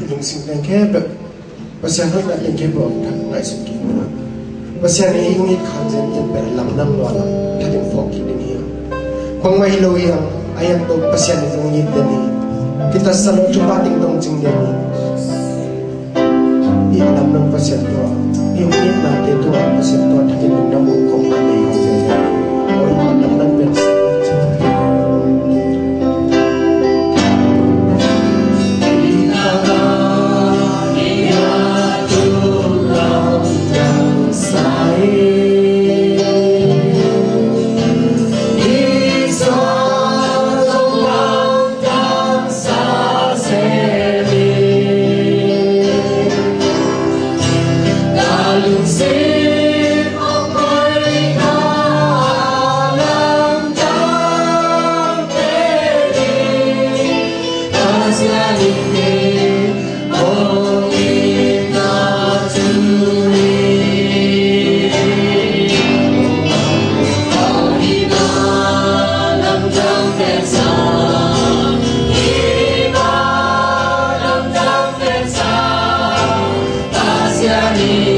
yung singkang kaya pasyan ko na yung kaya ngay sung ki na pasyan ay yung ikhanjan yan pero lamnam wala tating foki din hiya kung may ilaw yang ayang to pasyan yung ngit din kita selalu cupating dong jing din ilam ng pasyan to yung ngit natin to ang pasyan to tating ng namukong manay yung jajan o yung lamnam ng Pasya